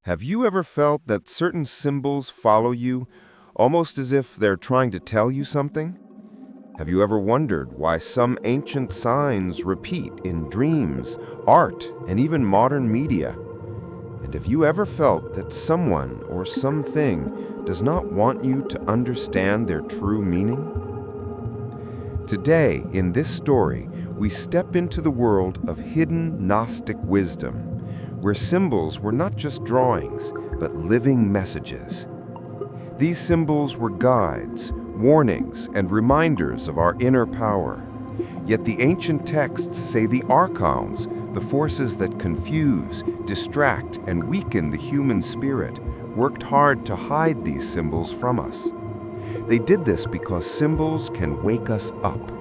Have you ever felt that certain symbols follow you, almost as if they're trying to tell you something? Have you ever wondered why some ancient signs repeat in dreams, art, and even modern media? And have you ever felt that someone or something does not want you to understand their true meaning? Today, in this story, we step into the world of hidden Gnostic wisdom, where symbols were not just drawings, but living messages. These symbols were guides, warnings, and reminders of our inner power. Yet the ancient texts say the Archons, the forces that confuse, distract, and weaken the human spirit, worked hard to hide these symbols from us. They did this because symbols can wake us up.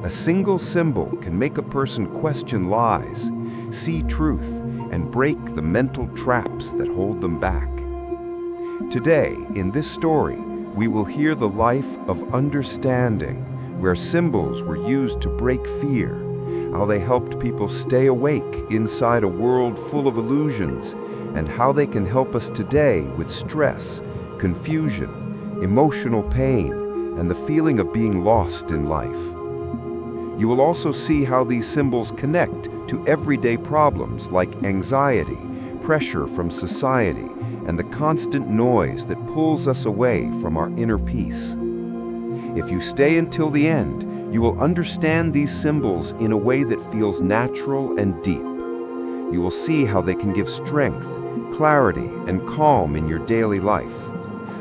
A single symbol can make a person question lies, see truth, and break the mental traps that hold them back. Today, in this story, we will hear the life of understanding, where symbols were used to break fear, how they helped people stay awake inside a world full of illusions, and how they can help us today with stress, confusion, emotional pain, and the feeling of being lost in life. You will also see how these symbols connect to everyday problems like anxiety, pressure from society, and the constant noise that pulls us away from our inner peace. If you stay until the end, you will understand these symbols in a way that feels natural and deep. You will see how they can give strength, clarity, and calm in your daily life.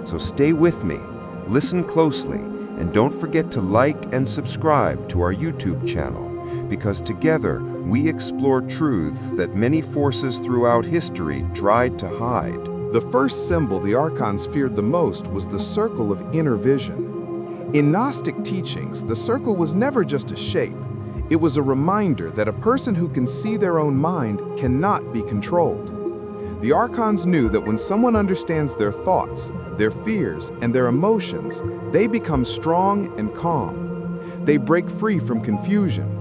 So stay with me, listen closely, and don't forget to like and subscribe to our YouTube channel, because together we explore truths that many forces throughout history tried to hide. The first symbol the Archons feared the most was the circle of inner vision. In Gnostic teachings, the circle was never just a shape. It was a reminder that a person who can see their own mind cannot be controlled. The Archons knew that when someone understands their thoughts, their fears, and their emotions, they become strong and calm. They break free from confusion.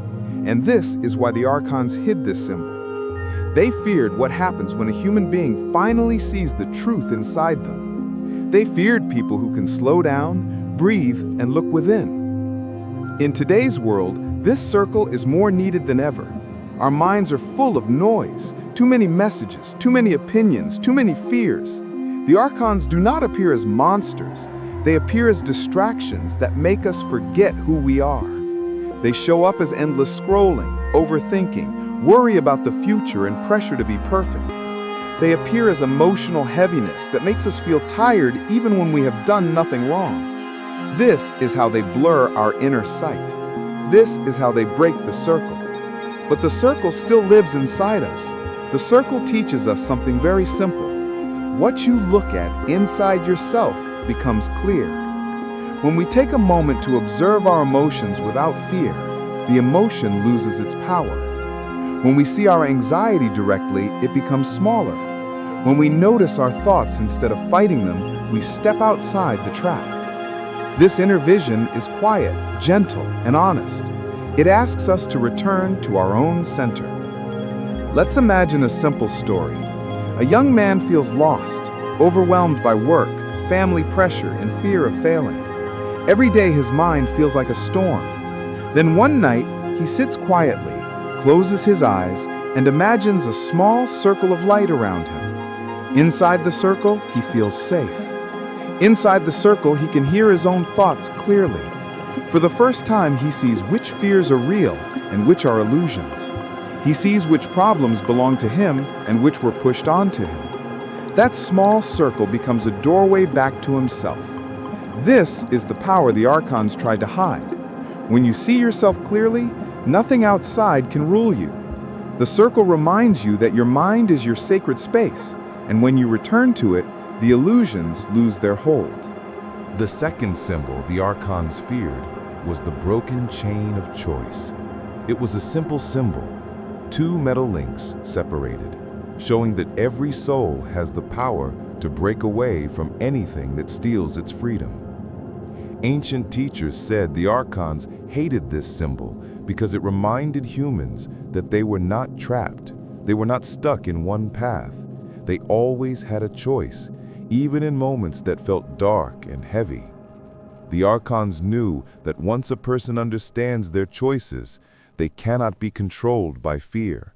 And this is why the Archons hid this symbol. They feared what happens when a human being finally sees the truth inside them. They feared people who can slow down, breathe, and look within. In today's world, this circle is more needed than ever. Our minds are full of noise, too many messages, too many opinions, too many fears. The Archons do not appear as monsters. They appear as distractions that make us forget who we are. They show up as endless scrolling, overthinking, worry about the future, and pressure to be perfect. They appear as emotional heaviness that makes us feel tired even when we have done nothing wrong. This is how they blur our inner sight. This is how they break the circle. But the circle still lives inside us. The circle teaches us something very simple. What you look at inside yourself becomes clear. When we take a moment to observe our emotions without fear, the emotion loses its power. When we see our anxiety directly, it becomes smaller. When we notice our thoughts instead of fighting them, we step outside the trap. This inner vision is quiet, gentle, and honest. It asks us to return to our own center. Let's imagine a simple story. A young man feels lost, overwhelmed by work, family pressure, and fear of failing. Every day his mind feels like a storm. Then one night, he sits quietly, closes his eyes, and imagines a small circle of light around him. Inside the circle, he feels safe. Inside the circle, he can hear his own thoughts clearly. For the first time, he sees which fears are real and which are illusions. He sees which problems belong to him and which were pushed onto him. That small circle becomes a doorway back to himself. This is the power the Archons tried to hide. When you see yourself clearly, nothing outside can rule you. The circle reminds you that your mind is your sacred space, and when you return to it, the illusions lose their hold. The second symbol the Archons feared was the broken chain of choice. It was a simple symbol, two metal links separated, showing that every soul has the power to break away from anything that steals its freedom. Ancient teachers said the Archons hated this symbol because it reminded humans that they were not trapped, they were not stuck in one path. They always had a choice, even in moments that felt dark and heavy. The Archons knew that once a person understands their choices, they cannot be controlled by fear.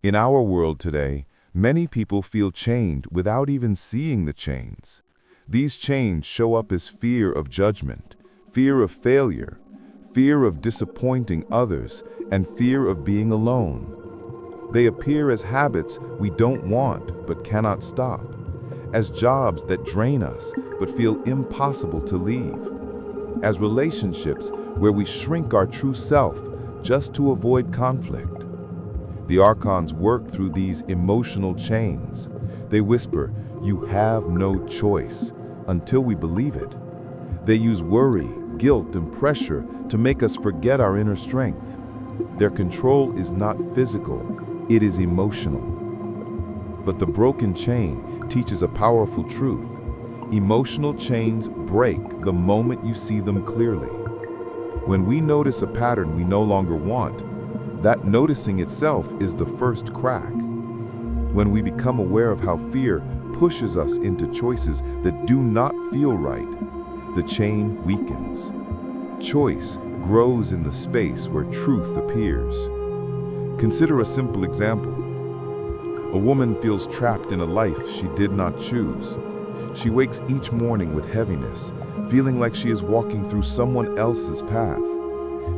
In our world today, many people feel chained without even seeing the chains. These chains show up as fear of judgment, fear of failure, fear of disappointing others, and fear of being alone. They appear as habits we don't want but cannot stop, as jobs that drain us but feel impossible to leave, as relationships where we shrink our true self just to avoid conflict. The Archons work through these emotional chains. They whisper, "You have no choice," until we believe it. They use worry, guilt, and pressure to make us forget our inner strength. Their control is not physical, it is emotional. But the broken chain teaches a powerful truth. Emotional chains break the moment you see them clearly. When we notice a pattern we no longer want, that noticing itself is the first crack. When we become aware of how fear pushes us into choices that do not feel right, the chain weakens. Choice grows in the space where truth appears. Consider a simple example. A woman feels trapped in a life she did not choose. She wakes each morning with heaviness, feeling like she is walking through someone else's path.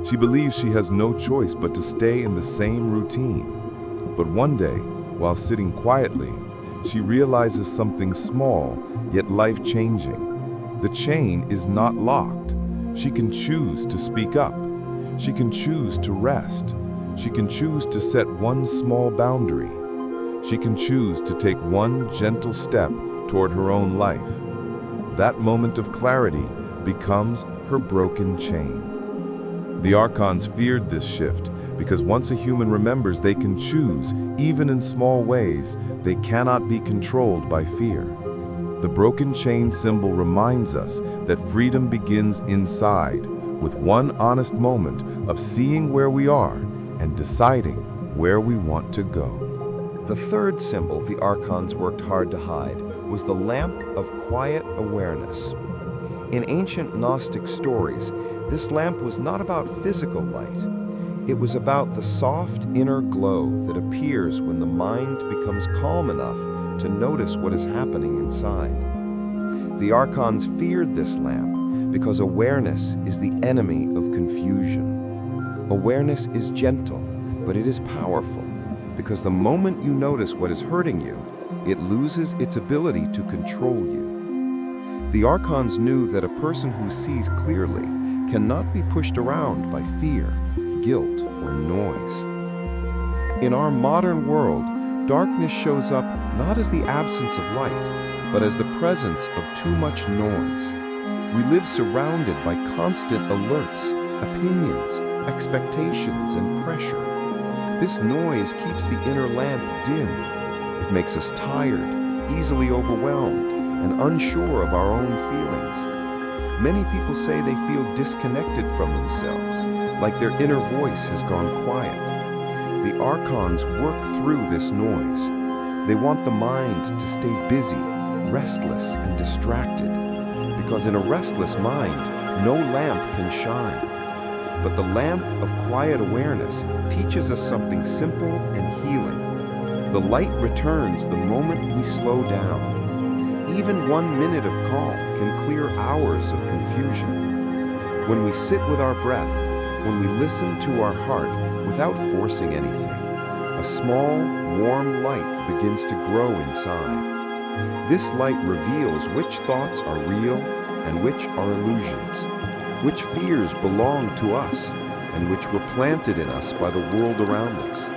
She believes she has no choice but to stay in the same routine. But one day, while sitting quietly, she realizes something small, yet life-changing. The chain is not locked. She can choose to speak up. She can choose to rest. She can choose to set one small boundary. She can choose to take one gentle step toward her own life. That moment of clarity becomes her broken chain. The Archons feared this shift because once a human remembers they can choose, even in small ways, they cannot be controlled by fear. The broken chain symbol reminds us that freedom begins inside, with one honest moment of seeing where we are and deciding where we want to go. The third symbol the Archons worked hard to hide was the lamp of quiet awareness. In ancient Gnostic stories, this lamp was not about physical light. It was about the soft inner glow that appears when the mind becomes calm enough to notice what is happening inside. The Archons feared this lamp because awareness is the enemy of confusion. Awareness is gentle, but it is powerful, because the moment you notice what is hurting you, it loses its ability to control you. The Archons knew that a person who sees clearly cannot be pushed around by fear, guilt, or noise. In our modern world, darkness shows up not as the absence of light, but as the presence of too much noise. We live surrounded by constant alerts, opinions, expectations, and pressure. This noise keeps the inner lamp dim. It makes us tired, easily overwhelmed, and unsure of our own feelings. Many people say they feel disconnected from themselves, like their inner voice has gone quiet. The Archons work through this noise. They want the mind to stay busy, restless, and distracted, because in a restless mind, no lamp can shine. But the lamp of quiet awareness teaches us something simple and healing. The light returns the moment we slow down. Even 1 minute of calm can clear hours of confusion. When we sit with our breath, when we listen to our heart without forcing anything, a small, warm light begins to grow inside. This light reveals which thoughts are real and which are illusions, which fears belong to us and which were planted in us by the world around us.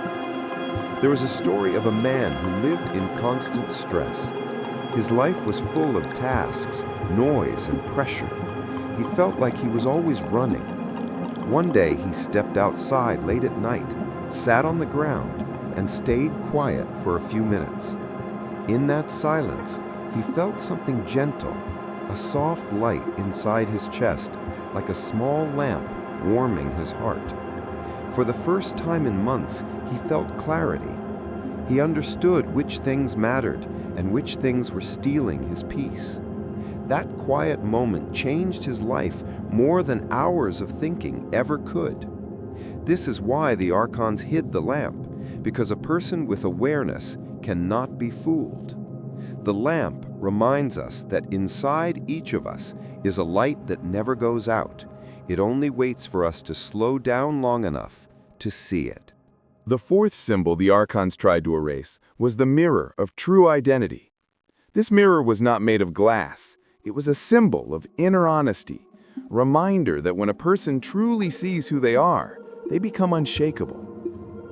There is a story of a man who lived in constant stress. His life was full of tasks, noise, and pressure. He felt like he was always running. One day he stepped outside late at night, sat on the ground, and stayed quiet for a few minutes. In that silence, he felt something gentle, a soft light inside his chest, like a small lamp warming his heart. For the first time in months, he felt clarity. He understood which things mattered and which things were stealing his peace. That quiet moment changed his life more than hours of thinking ever could. This is why the Archons hid the lamp, because a person with awareness cannot be fooled. The lamp reminds us that inside each of us is a light that never goes out. It only waits for us to slow down long enough to see it. The fourth symbol the Archons tried to erase was the mirror of true identity. This mirror was not made of glass. It was a symbol of inner honesty, a reminder that when a person truly sees who they are, they become unshakable.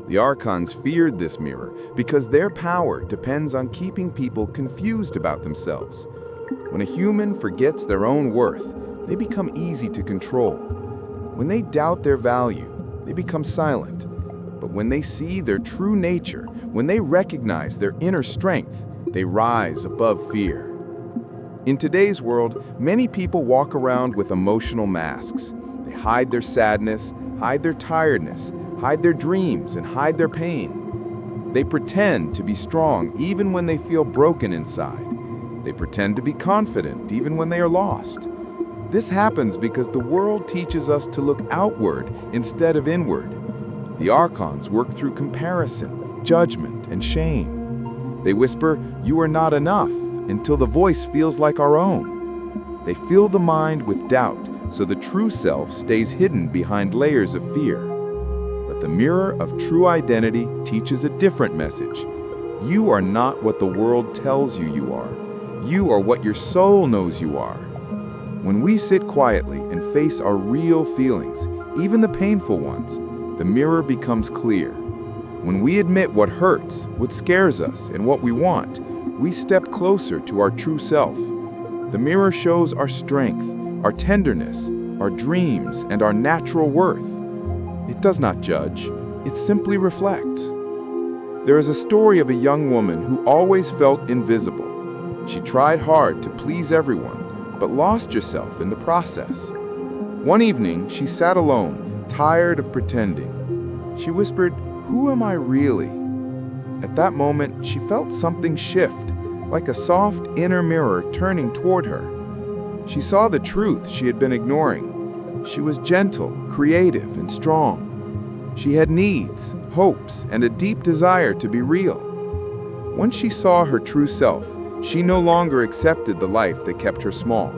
The Archons feared this mirror because their power depends on keeping people confused about themselves. When a human forgets their own worth, they become easy to control. When they doubt their value, they become silent. But when they see their true nature, when they recognize their inner strength, they rise above fear. In today's world, many people walk around with emotional masks. They hide their sadness, hide their tiredness, hide their dreams, and hide their pain. They pretend to be strong even when they feel broken inside. They pretend to be confident even when they are lost. This happens because the world teaches us to look outward instead of inward. The Archons work through comparison, judgment, and shame. They whisper, "You are not enough," until the voice feels like our own. They fill the mind with doubt, so the true self stays hidden behind layers of fear. But the mirror of true identity teaches a different message. You are not what the world tells you you are. You are what your soul knows you are. When we sit quietly and face our real feelings, even the painful ones, the mirror becomes clear. When we admit what hurts, what scares us, and what we want, we step closer to our true self. The mirror shows our strength, our tenderness, our dreams, and our natural worth. It does not judge, it simply reflects. There is a story of a young woman who always felt invisible. She tried hard to please everyone, but lost herself in the process. One evening, she sat alone, tired of pretending. She whispered, "Who am I really?" At that moment, she felt something shift, like a soft inner mirror turning toward her. She saw the truth she had been ignoring. She was gentle, creative, and strong. She had needs, hopes, and a deep desire to be real. Once she saw her true self, she no longer accepted the life that kept her small.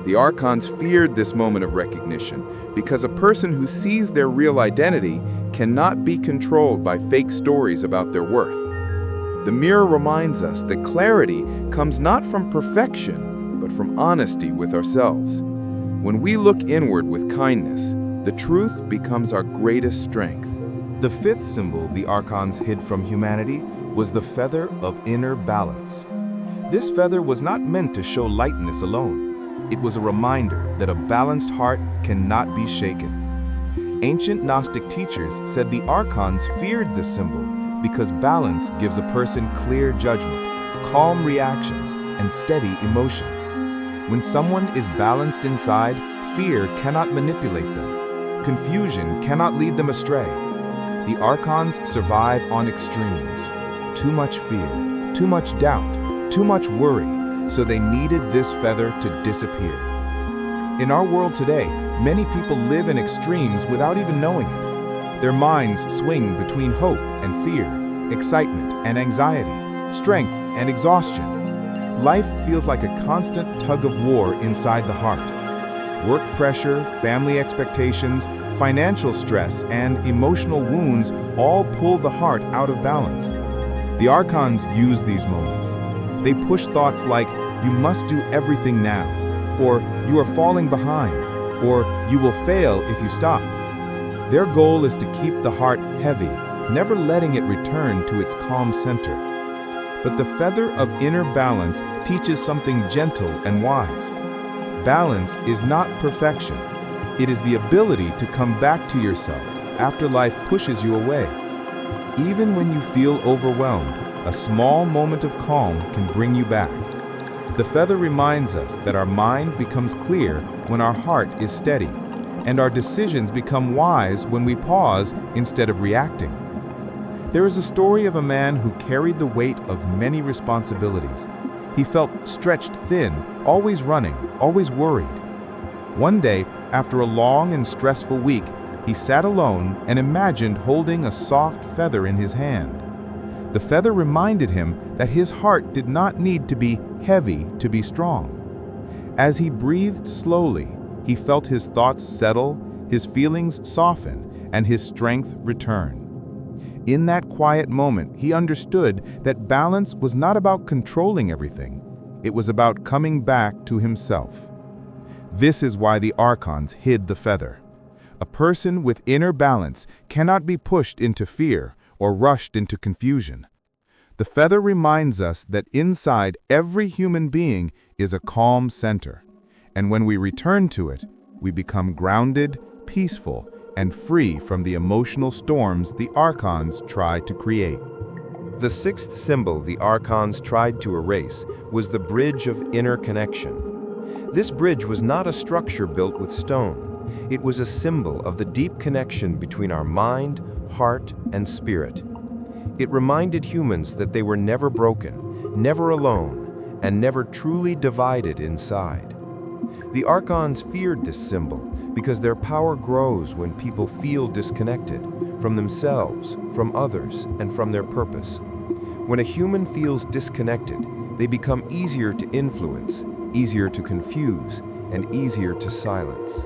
The Archons feared this moment of recognition because a person who sees their real identity cannot be controlled by fake stories about their worth. The mirror reminds us that clarity comes not from perfection, but from honesty with ourselves. When we look inward with kindness, the truth becomes our greatest strength. The fifth symbol the Archons hid from humanity was the feather of inner balance. This feather was not meant to show lightness alone. It was a reminder that a balanced heart cannot be shaken. Ancient Gnostic teachers said the Archons feared this symbol because balance gives a person clear judgment, calm reactions, and steady emotions. When someone is balanced inside, fear cannot manipulate them. Confusion cannot lead them astray. The Archons survive on extremes. Too much fear, too much doubt, too much worry, so they needed this feather to disappear. In our world today, many people live in extremes without even knowing it. Their minds swing between hope and fear, excitement and anxiety, strength and exhaustion. Life feels like a constant tug of war inside the heart. Work pressure, family expectations, financial stress, and emotional wounds all pull the heart out of balance. The Archons use these moments. They push thoughts like, "You must do everything now," or "You are falling behind," or "You will fail if you stop." Their goal is to keep the heart heavy, never letting it return to its calm center. But the feather of inner balance teaches something gentle and wise. Balance is not perfection. It is the ability to come back to yourself after life pushes you away. Even when you feel overwhelmed, a small moment of calm can bring you back. The feather reminds us that our mind becomes clear when our heart is steady, and our decisions become wise when we pause instead of reacting. There is a story of a man who carried the weight of many responsibilities. He felt stretched thin, always running, always worried. One day, after a long and stressful week, he sat alone and imagined holding a soft feather in his hand. The feather reminded him that his heart did not need to be heavy to be strong. As he breathed slowly, he felt his thoughts settle, his feelings soften, and his strength return. In that quiet moment, he understood that balance was not about controlling everything. It was about coming back to himself. This is why the Archons hid the feather. A person with inner balance cannot be pushed into fear or rushed into confusion. The feather reminds us that inside every human being is a calm center, and when we return to it, we become grounded, peaceful, and free from the emotional storms the Archons try to create. The sixth symbol the Archons tried to erase was the bridge of inner connection. This bridge was not a structure built with stone. It was a symbol of the deep connection between our mind, heart, and spirit. It reminded humans that they were never broken, never alone, and never truly divided inside. The Archons feared this symbol because their power grows when people feel disconnected from themselves, from others, and from their purpose. When a human feels disconnected, they become easier to influence, easier to confuse, and easier to silence.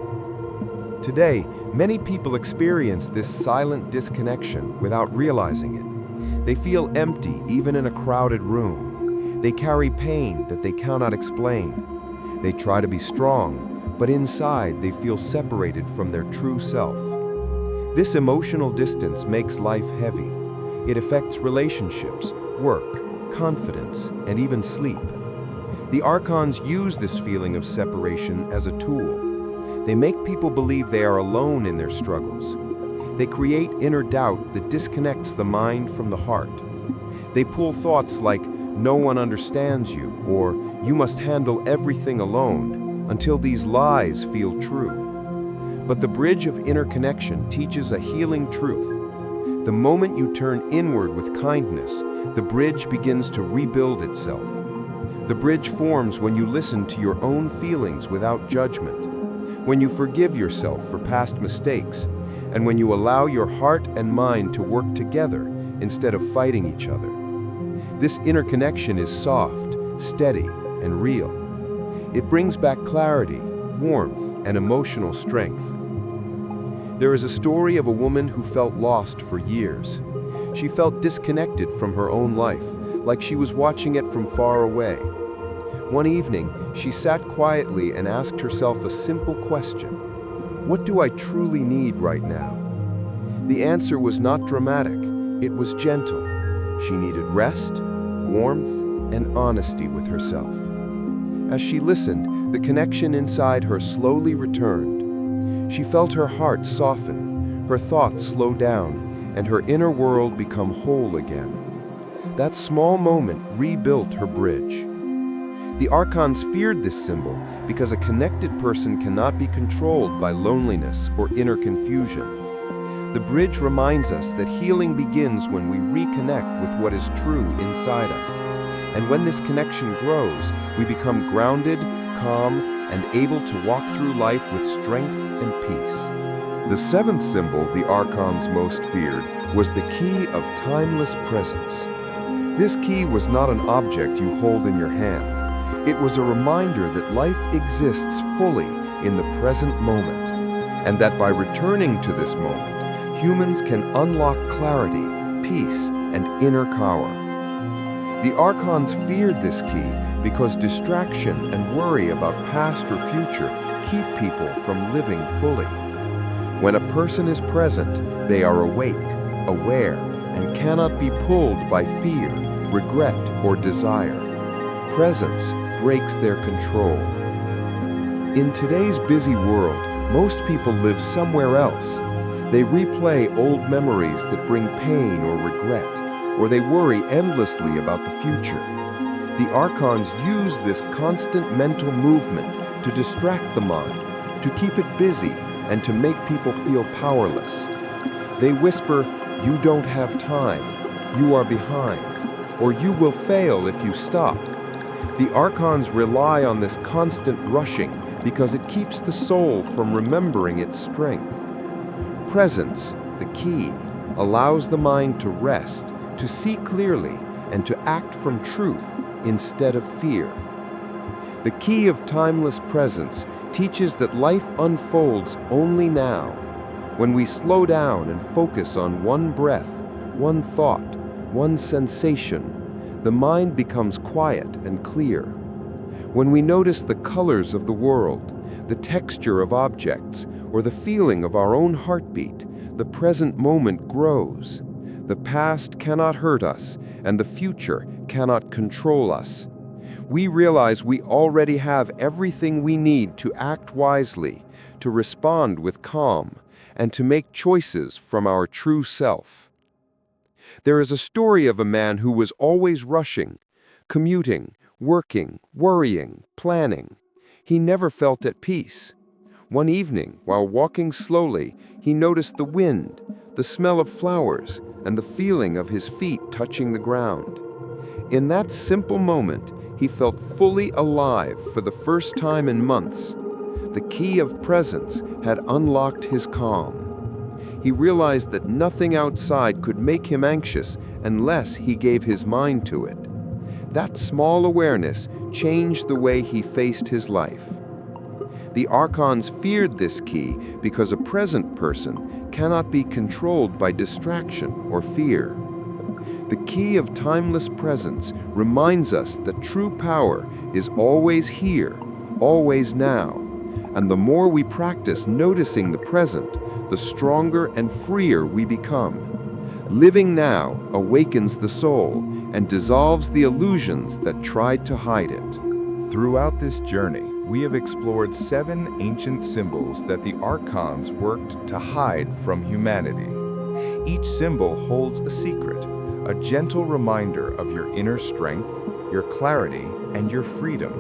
Today, many people experience this silent disconnection without realizing it. They feel empty even in a crowded room. They carry pain that they cannot explain. They try to be strong, but inside they feel separated from their true self. This emotional distance makes life heavy. It affects relationships, work, confidence, and even sleep. The Archons use this feeling of separation as a tool. They make people believe they are alone in their struggles. They create inner doubt that disconnects the mind from the heart. They pull thoughts like, "No one understands you," or "You must handle everything alone," until these lies feel true. But the bridge of inner connection teaches a healing truth. The moment you turn inward with kindness, the bridge begins to rebuild itself. The bridge forms when you listen to your own feelings without judgment, when you forgive yourself for past mistakes, and when you allow your heart and mind to work together instead of fighting each other. This inner connection is soft, steady, and real. It brings back clarity, warmth, and emotional strength. There is a story of a woman who felt lost for years. She felt disconnected from her own life, like she was watching it from far away. One evening, she sat quietly and asked herself a simple question: what do I truly need right now? The answer was not dramatic, it was gentle. She needed rest, warmth, and honesty with herself. As she listened, the connection inside her slowly returned. She felt her heart soften, her thoughts slow down, and her inner world become whole again. That small moment rebuilt her bridge. The Archons feared this symbol because a connected person cannot be controlled by loneliness or inner confusion. The bridge reminds us that healing begins when we reconnect with what is true inside us. And when this connection grows, we become grounded, calm, and able to walk through life with strength and peace. The seventh symbol the Archons most feared was the key of timeless presence. This key was not an object you hold in your hand. It was a reminder that life exists fully in the present moment, and that by returning to this moment, humans can unlock clarity, peace, and inner power. The Archons feared this key because distraction and worry about past or future keep people from living fully. When a person is present, they are awake, aware, and cannot be pulled by fear, regret, or desire. Presence breaks their control. In today's busy world, most people live somewhere else. They replay old memories that bring pain or regret, or they worry endlessly about the future. The Archons use this constant mental movement to distract the mind, to keep it busy, and to make people feel powerless. They whisper, "You don't have time," "You are behind," or "You will fail if you stop." The Archons rely on this constant rushing because it keeps the soul from remembering its strength. Presence, the key, allows the mind to rest, to see clearly, and to act from truth instead of fear. The key of timeless presence teaches that life unfolds only now. When we slow down and focus on one breath, one thought, one sensation, the mind becomes quiet and clear. When we notice the colors of the world, the texture of objects, or the feeling of our own heartbeat, the present moment grows. The past cannot hurt us, and the future cannot control us. We realize we already have everything we need to act wisely, to respond with calm, and to make choices from our true self. There is a story of a man who was always rushing, commuting, working, worrying, planning. He never felt at peace. One evening, while walking slowly, he noticed the wind, the smell of flowers, and the feeling of his feet touching the ground. In that simple moment, he felt fully alive for the first time in months. The key of presence had unlocked his calm. He realized that nothing outside could make him anxious unless he gave his mind to it. That small awareness changed the way he faced his life. The Archons feared this key because a present person cannot be controlled by distraction or fear. The key of timeless presence reminds us that true power is always here, always now. And the more we practice noticing the present, the stronger and freer we become. Living now awakens the soul and dissolves the illusions that tried to hide it. Throughout this journey, we have explored 7 ancient symbols that the Archons worked to hide from humanity. Each symbol holds a secret, a gentle reminder of your inner strength, your clarity, and your freedom.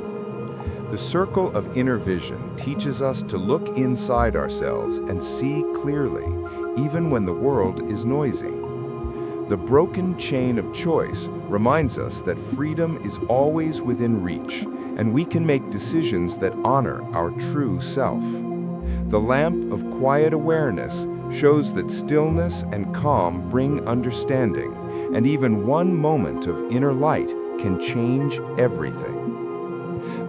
The circle of inner vision teaches us to look inside ourselves and see clearly, even when the world is noisy. The broken chain of choice reminds us that freedom is always within reach, and we can make decisions that honor our true self. The lamp of quiet awareness shows that stillness and calm bring understanding, and even one moment of inner light can change everything.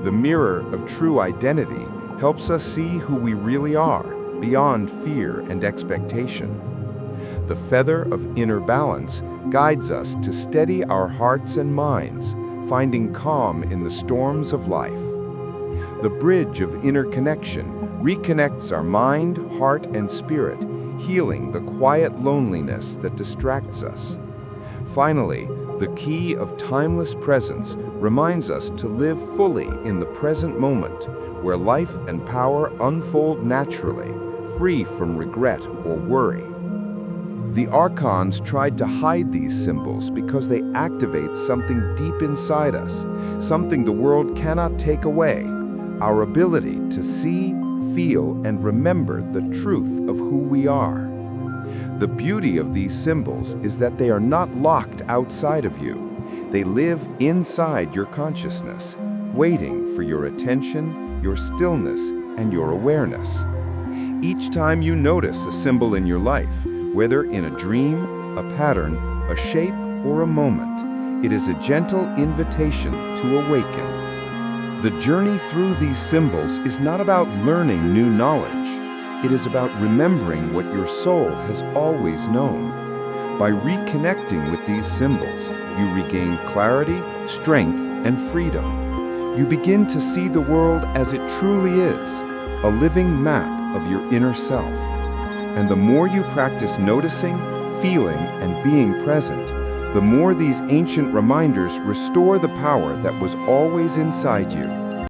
The mirror of true identity helps us see who we really are, beyond fear and expectation. The feather of inner balance guides us to steady our hearts and minds, finding calm in the storms of life. The bridge of inner connection reconnects our mind, heart, and spirit, healing the quiet loneliness that distracts us. Finally, the key of timeless presence reminds us to live fully in the present moment, where life and power unfold naturally, free from regret or worry. The Archons tried to hide these symbols because they activate something deep inside us, something the world cannot take away, our ability to see, feel, and remember the truth of who we are. The beauty of these symbols is that they are not locked outside of you. They live inside your consciousness, waiting for your attention, your stillness, and your awareness. Each time you notice a symbol in your life, whether in a dream, a pattern, a shape, or a moment, it is a gentle invitation to awaken. The journey through these symbols is not about learning new knowledge. It is about remembering what your soul has always known. By reconnecting with these symbols, you regain clarity, strength, and freedom. You begin to see the world as it truly is, a living map of your inner self. And the more you practice noticing, feeling, and being present, the more these ancient reminders restore the power that was always inside you.